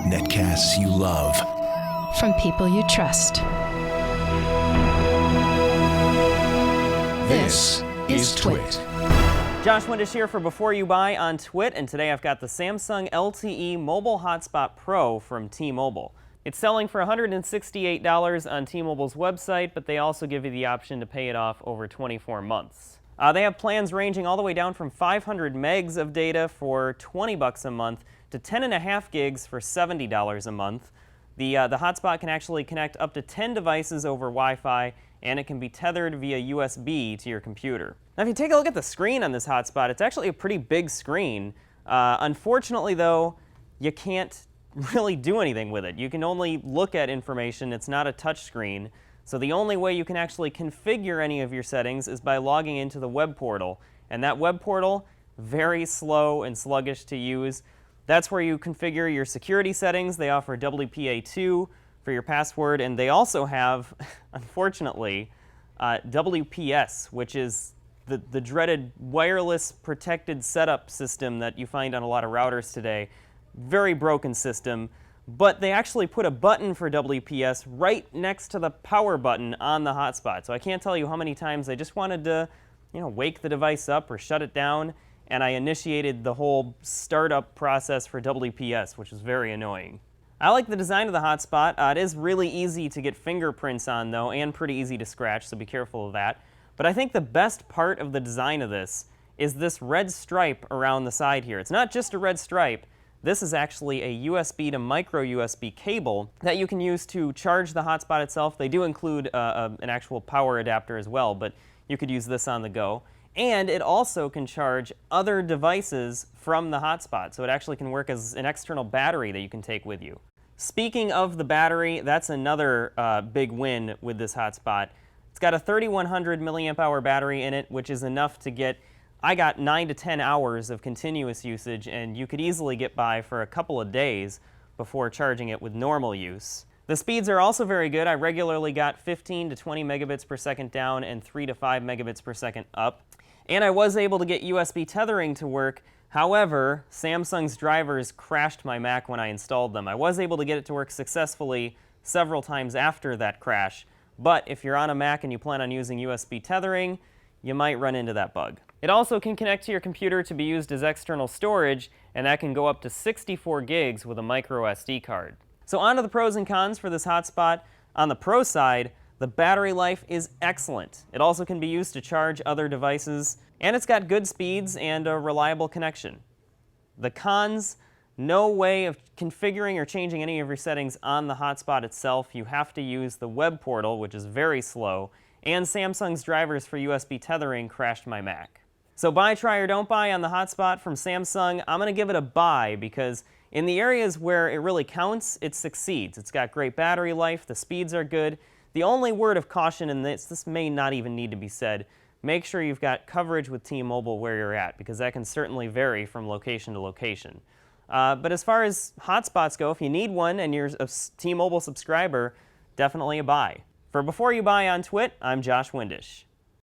Netcasts you love. From people you trust. This is Twit. Josh Windisch here for Before You Buy on Twit, and today I've got the Samsung LTE Mobile Hotspot Pro from T-Mobile. It's selling for $168 on T-Mobile's website, but they also give you the option to pay it off over 24 months. They have plans ranging all the way down from 500 megs of data for $20 a month to 10.5 gigs for $70 a month. The hotspot can actually connect up to 10 devices over Wi-Fi, and it can be tethered via USB to your computer. Now, if you take a look at the screen on this hotspot, it's actually a pretty big screen. Unfortunately, though, you can't really do anything with it. You can only look at information. It's not a touch screen. So the only way you can actually configure any of your settings is by logging into the web portal. And that web portal, very slow and sluggish to use. That's where you configure your security settings. They offer WPA2 for your password, and they also have, unfortunately, WPS, which is the dreaded wireless protected setup system that you find on a lot of routers today. Very broken system, but they actually put a button for WPS right next to the power button on the hotspot. So I can't tell you how many times I just wanted to, wake the device up or shut it down, and I initiated the whole startup process for WPS, which was very annoying. I like the design of the hotspot. It is really easy to get fingerprints on, though, and pretty easy to scratch, so be careful of that. But I think the best part of the design of this is this red stripe around the side here. It's not just a red stripe. This is actually a USB to micro USB cable that you can use to charge the hotspot itself. They do include an actual power adapter as well, but you could use this on the go. And it also can charge other devices from the hotspot, so it actually can work as an external battery that you can take with you. Speaking of the battery, that's another big win with this hotspot. It's got a 3100 milliamp hour battery in it, which is enough to get, I got 9 to 10 hours of continuous usage, and you could easily get by for a couple of days before charging it with normal use. The speeds are also very good. I regularly got 15 to 20 megabits per second down and 3 to 5 megabits per second up. And I was able to get USB tethering to work. However, Samsung's drivers crashed my Mac when I installed them. I was able to get it to work successfully several times after that crash, but if you're on a Mac and you plan on using USB tethering, you might run into that bug. It also can connect to your computer to be used as external storage, and that can go up to 64 gigs with a micro SD card. So on to the pros and cons for this hotspot. On the pro side, the battery life is excellent. It also can be used to charge other devices, and it's got good speeds and a reliable connection. The cons, no way of configuring or changing any of your settings on the hotspot itself. You have to use the web portal, which is very slow, and Samsung's drivers for USB tethering crashed my Mac. So buy, try, or don't buy on the hotspot from Samsung. I'm going to give it a buy because in the areas where it really counts, it succeeds. It's got great battery life, the speeds are good. The only word of caution in this may not even need to be said, make sure you've got coverage with T-Mobile where you're at, because that can certainly vary from location to location. But as far as hotspots go, if you need one and you're a T-Mobile subscriber, definitely a buy. For Before You Buy on Twit, I'm Josh Windisch.